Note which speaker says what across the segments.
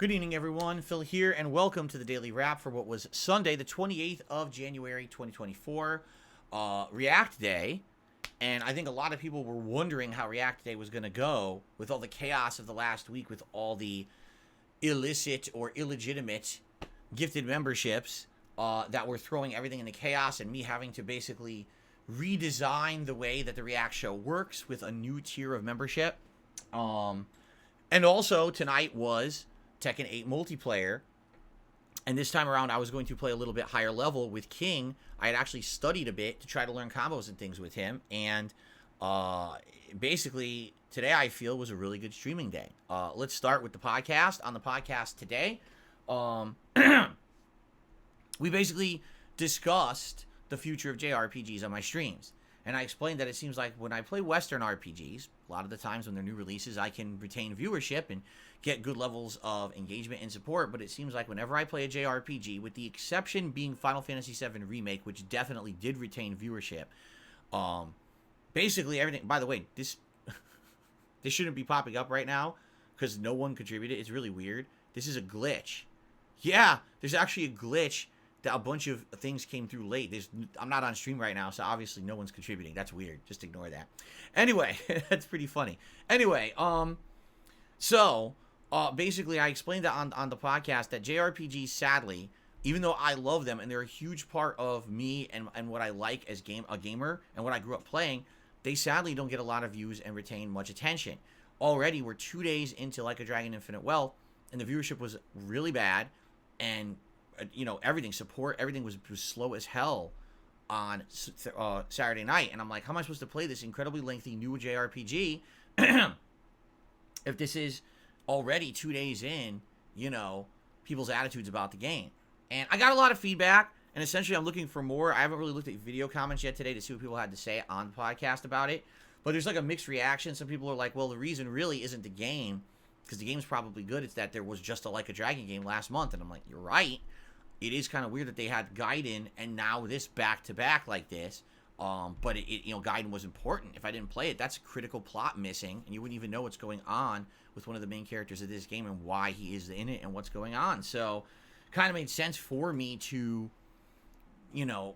Speaker 1: Good evening, everyone. Phil here, and welcome to the Daily Wrap for what was Sunday, the 28th of January, 2024, React Day. And I think a lot of people were wondering how React Day was going to go with all the chaos of the last week, with all the illicit or illegitimate gifted memberships that were throwing everything into chaos, and me having to basically redesign the way that the React show works with a new tier of membership. And also, tonight was Tekken 8 multiplayer, and this time around I was going to play a little bit higher level with King. I had actually studied a bit to try to learn combos and things with him, and basically today I feel was a really good streaming day. Let's start with the podcast. On the podcast today, we basically discussed the future of JRPGs on my streams. And I explained that it seems like when I play Western RPGs, a lot of the times when they're new releases, I can retain viewership and get good levels of engagement and support. But it seems like whenever I play a JRPG, with the exception being Final Fantasy VII Remake, which definitely did retain viewership, basically everything. By the way, this shouldn't be popping up right now because no one contributed. It's really weird. This is a glitch. Yeah, there's actually a glitch. A bunch of things came through late. I'm not on stream right now, so obviously no one's contributing. That's weird. Just ignore that. Anyway, that's pretty funny. Anyway, basically I explained that on the podcast that JRPGs, sadly, even though I love them and they're a huge part of me and what I like as a gamer and what I grew up playing, they sadly don't get a lot of views and retain much attention. Already, we're 2 days into Like a Dragon Infinite Wealth, and the viewership was really bad, and everything was slow as hell on Saturday night. And I'm like, how am I supposed to play this incredibly lengthy new JRPG if this is already 2 days in, people's attitudes about the game? And I got a lot of feedback, and essentially I'm looking for more. I haven't really looked at video comments yet today to see what people had to say on the podcast about it, but there's like a mixed reaction. Some people are like, well, the reason really isn't the game, because the game's probably good. It's that there was just a Like a Dragon game last month. And I'm like, you're right. It is kind of weird that they had Gaiden and now this back-to-back like this. But Gaiden was important. If I didn't play it, that's a critical plot missing, and you wouldn't even know what's going on with one of the main characters of this game and why he is in it and what's going on. So, kind of made sense for me to,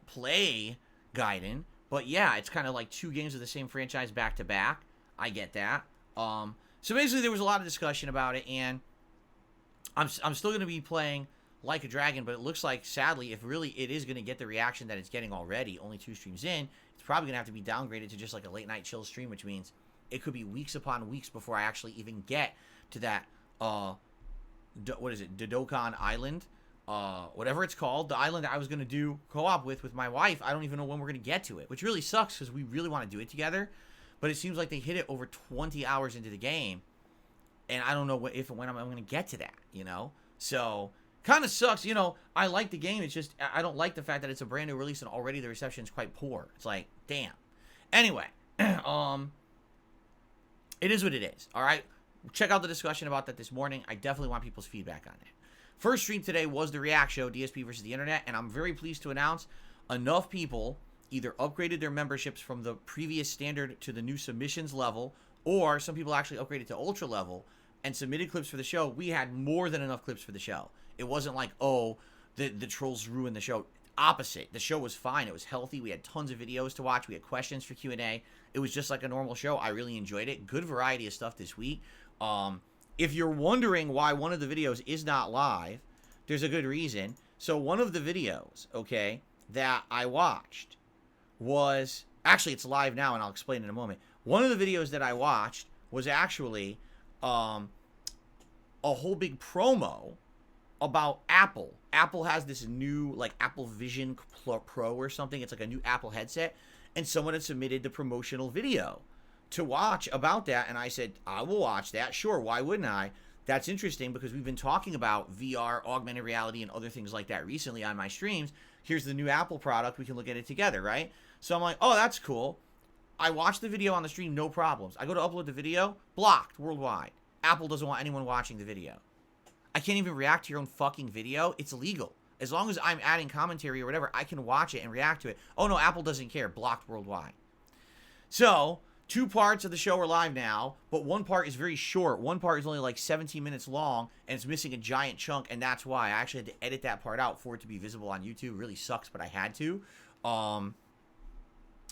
Speaker 1: play Gaiden. But yeah, it's kind of like two games of the same franchise back-to-back. I get that. So basically, there was a lot of discussion about it, and I'm still going to be playing Like a Dragon, but it looks like, sadly, if really it is going to get the reaction that it's getting already, only 2 streams in, it's probably going to have to be downgraded to just like a late night chill stream, which means it could be weeks upon weeks before I actually even get to that, what is it, Dodokon Island, whatever it's called, the island I was going to do co-op with my wife. I don't even know when we're going to get to it, which really sucks because we really want to do it together, but it seems like they hit it over 20 hours into the game, and I don't know if and when I'm going to get to that, so kind of sucks. I like the game. It's just I don't like the fact that it's a brand new release and already the reception is quite poor. It's like, damn. Anyway, it is what it is. All right, check out the discussion about that this morning. I definitely want people's feedback on it. First stream today was the React show, DSP versus the internet, and I'm very pleased to announce enough people either upgraded their memberships from the previous standard to the new submissions level, or some people actually upgraded to ultra level and submitted clips for the show. We had more than enough clips for the show. It wasn't like, oh, the trolls ruined the show. Opposite. The show was fine. It was healthy. We had tons of videos to watch. We had questions for Q&A. It was just like a normal show. I really enjoyed it. Good variety of stuff this week. If you're wondering why one of the videos is not live, there's a good reason. So one of the videos, okay, that I watched was... Actually, it's live now, and I'll explain in a moment. One of the videos that I watched was actually a whole big promo about Apple. Apple has this new, like, Apple Vision Pro or something. It's like a new Apple headset. And someone had submitted the promotional video to watch about that. And I said, I will watch that. Sure, why wouldn't I? That's interesting because we've been talking about VR, augmented reality, and other things like that recently on my streams. Here's the new Apple product. We can look at it together, right? So I'm like, oh, that's cool. I watched the video on the stream, no problems. I go to upload the video, blocked worldwide. Apple doesn't want anyone watching the video. I can't even react to your own fucking video. It's illegal. As long as I'm adding commentary or whatever, I can watch it and react to it. Oh no, Apple doesn't care. Blocked worldwide. So 2 parts of the show are live now, but one part is very short. One part is only like 17 minutes long, and it's missing a giant chunk, and that's why I actually had to edit that part out for it to be visible on YouTube. It really sucks, but I had to.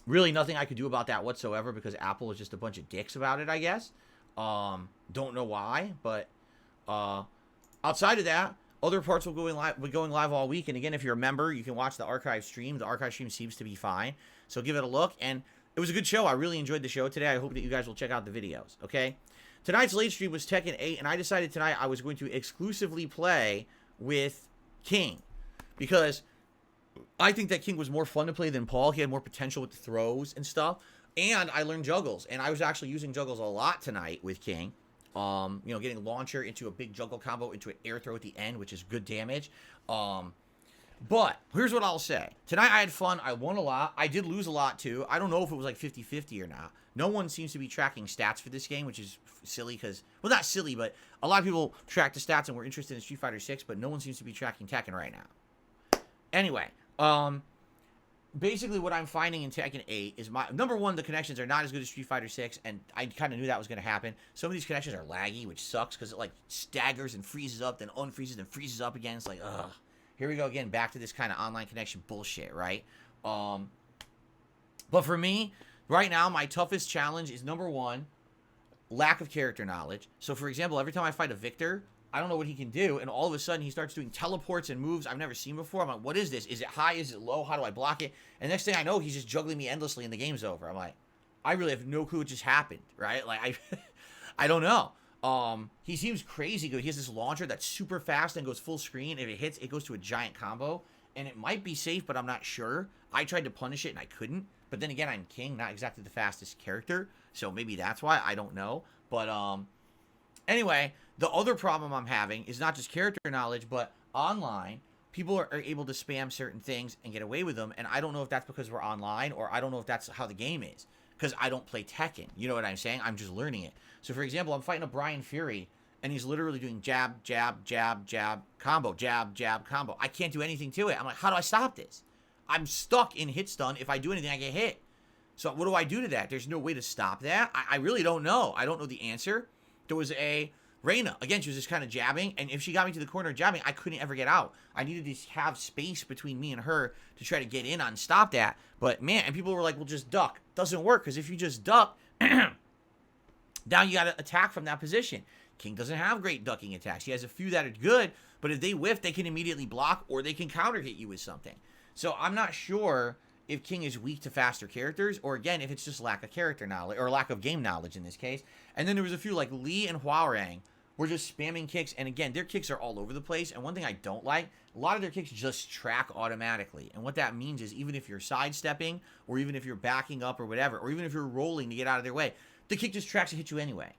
Speaker 1: Really nothing I could do about that whatsoever because Apple is just a bunch of dicks about it, I guess. Don't know why, but outside of that, other parts will be going live all week. And again, if you're a member, you can watch the archive stream. The archive stream seems to be fine. So give it a look. And it was a good show. I really enjoyed the show today. I hope that you guys will check out the videos, okay? Tonight's late stream was Tekken 8, and I decided tonight I was going to exclusively play with King. Because I think that King was more fun to play than Paul. He had more potential with the throws and stuff. And I learned juggles. And I was actually using juggles a lot tonight with King. You know, getting launcher into a big juggle combo into an air throw at the end, which is good damage. But here's what I'll say. Tonight I had fun. I won a lot. I did lose a lot too. I don't know if it was like 50-50 or not. No one seems to be tracking stats for this game, which is silly because, well, not silly, but a lot of people track the stats and were interested in Street Fighter 6, but no one seems to be tracking Tekken right now. Anyway, basically what I'm finding in Tekken 8 is number one, the connections are not as good as Street Fighter 6, and I kind of knew that was going to happen. Some of these connections are laggy, which sucks because it like staggers and freezes up, then unfreezes and freezes up again. It's like, ugh. Here we go again, back to this kind of online connection bullshit, right? But for me, right now, my toughest challenge is number one, lack of character knowledge. So for example, every time I fight a Victor, I don't know what he can do, and all of a sudden he starts doing teleports and moves I've never seen before. I'm like, what is this? Is it high? Is it low? How do I block it? And next thing I know, he's just juggling me endlessly and the game's over. I'm like, I really have no clue what just happened, right? Like, I don't know. He seems crazy good. He has this launcher that's super fast and goes full screen. If it hits, it goes to a giant combo, and it might be safe, but I'm not sure. I tried to punish it, and I couldn't. But then again, I'm King, not exactly the fastest character, so maybe that's why. I don't know. But, anyway, the other problem I'm having is not just character knowledge, but online, people are able to spam certain things and get away with them, and I don't know if that's because we're online, or I don't know if that's how the game is, because I don't play Tekken. You know what I'm saying? I'm just learning it. So, for example, I'm fighting a Brian Fury, and he's literally doing jab, jab, jab, jab, combo, jab, jab, combo. I can't do anything to it. I'm like, how do I stop this? I'm stuck in hit stun. If I do anything, I get hit. So what do I do to that? There's no way to stop that. I really don't know. I don't know the answer. There was a Reina. Again, she was just kind of jabbing, and if she got me to the corner jabbing, I couldn't ever get out. I needed to have space between me and her to try to get in on stop that. But, man, and people were like, well, just duck. Doesn't work, because if you just duck, now you got to attack from that position. King doesn't have great ducking attacks. He has a few that are good, but if they whiff, they can immediately block, or they can counter hit you with something. So I'm not sure if King is weak to faster characters, or again, if it's just lack of character knowledge, or lack of game knowledge in this case. And then there was a few, like Lee and Huarang, were just spamming kicks, and again, their kicks are all over the place, and one thing I don't like, a lot of their kicks just track automatically, and what that means is even if you're sidestepping, or even if you're backing up or whatever, or even if you're rolling to get out of their way, the kick just tracks to hit you anyway.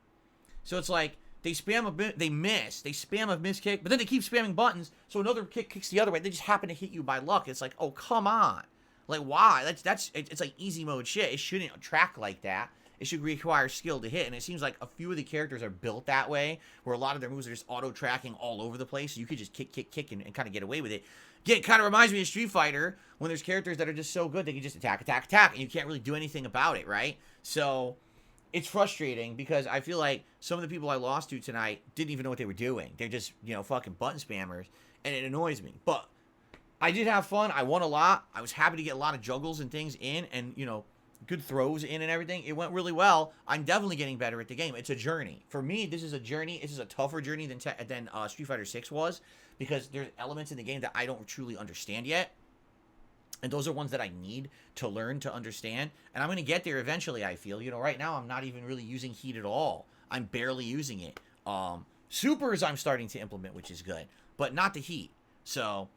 Speaker 1: So it's like, they spam a bit, they miss, they spam a miss kick, but then they keep spamming buttons, so another kick kicks the other way, they just happen to hit you by luck. It's like, oh, come on. Like, why? It's like easy mode shit. It shouldn't track like that. It should require skill to hit, and it seems like a few of the characters are built that way, where a lot of their moves are just auto-tracking all over the place, so you could just kick, and kind of get away with it. It kind of reminds me of Street Fighter, when there's characters that are just so good, they can just attack, and you can't really do anything about it, right? So, it's frustrating, because I feel like some of the people I lost to tonight didn't even know what they were doing. They're just, fucking button spammers, and it annoys me. But I did have fun. I won a lot. I was happy to get a lot of juggles and things in, and, good throws in and everything. It went really well. I'm definitely getting better at the game. It's a journey. For me, this is a journey. This is a tougher journey than Street Fighter 6 was, because there's elements in the game that I don't truly understand yet. And those are ones that I need to learn to understand. And I'm going to get there eventually, I feel. Right now, I'm not even really using heat at all. I'm barely using it. Supers I'm starting to implement, which is good. But not the heat. So,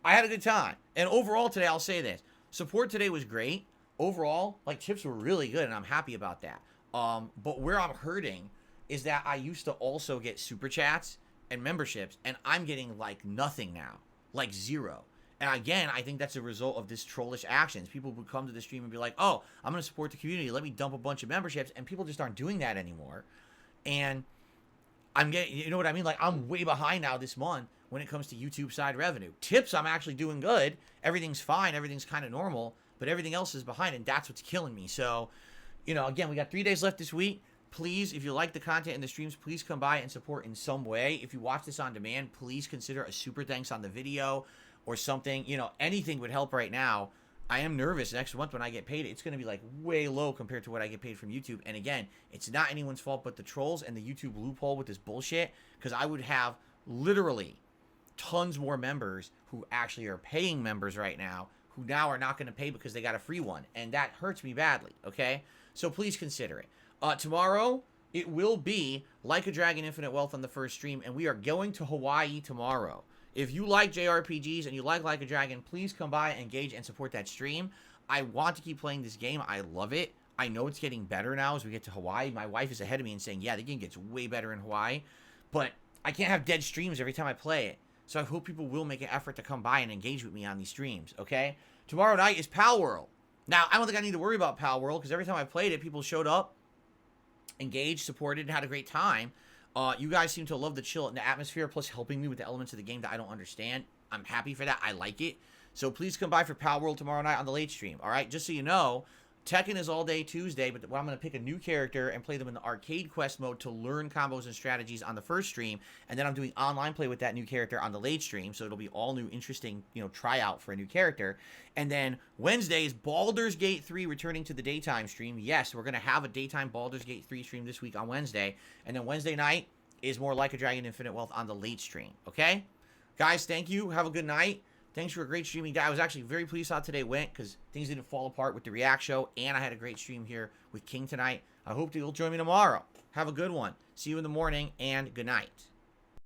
Speaker 1: I had a good time. And overall today, I'll say this. Support today was great. Overall, tips were really good, and I'm happy about that. But where I'm hurting is that I used to also get super chats and memberships, and I'm getting, nothing now. Zero. And again, I think that's a result of this trollish actions. People would come to the stream and be like, oh, I'm going to support the community. Let me dump a bunch of memberships. And people just aren't doing that anymore. And I'm getting, you know what I mean? I'm way behind now this month when it comes to YouTube side revenue. Tips, I'm actually doing good. Everything's fine. Everything's kind of normal. But everything else is behind, and that's what's killing me. So, Again, we got 3 days left this week. Please, if you like the content and the streams, please come by and support in some way. If you watch this on demand, please consider a super thanks on the video or something. Anything would help right now. I am nervous next month when I get paid. It's going to be like way low compared to what I get paid from YouTube. And again, it's not anyone's fault but the trolls and the YouTube loophole with this bullshit, because I would have literally tons more members who actually are paying members right now who now are not going to pay because they got a free one. And that hurts me badly, okay? So please consider it. Tomorrow, it will be Like a Dragon Infinite Wealth on the first stream, and we are going to Hawaii tomorrow. If you like JRPGs and you like a Dragon, please come by, engage, and support that stream. I want to keep playing this game. I love it. I know it's getting better now as we get to Hawaii. My wife is ahead of me and saying, yeah, the game gets way better in Hawaii. But I can't have dead streams every time I play it. So I hope people will make an effort to come by and engage with me on these streams, okay? Tomorrow night is Pal World. Now, I don't think I need to worry about Pal World, because every time I played it, people showed up, engaged, supported, and had a great time. You guys seem to love the chill and the atmosphere, plus helping me with the elements of the game that I don't understand. I'm happy for that. I like it. So please come by for Pal World tomorrow night on the late stream, all right? Just so you know, Tekken is all day Tuesday, but I'm going to pick a new character and play them in the arcade quest mode to learn combos and strategies on the first stream, and then I'm doing online play with that new character on the late stream, so it'll be all new, interesting, tryout for a new character. And then Wednesday is Baldur's Gate 3 returning to the daytime stream. Yes, we're going to have a daytime Baldur's Gate 3 stream this week on Wednesday, and then Wednesday night is more Like a Dragon Infinite Wealth on the late stream, okay? Guys, thank you. Have a good night. Thanks for a great streaming day. I was actually very pleased how today went, because things didn't fall apart with the React show, and I had a great stream here with King tonight. I hope you'll join me tomorrow. Have a good one. See you in the morning, and good night.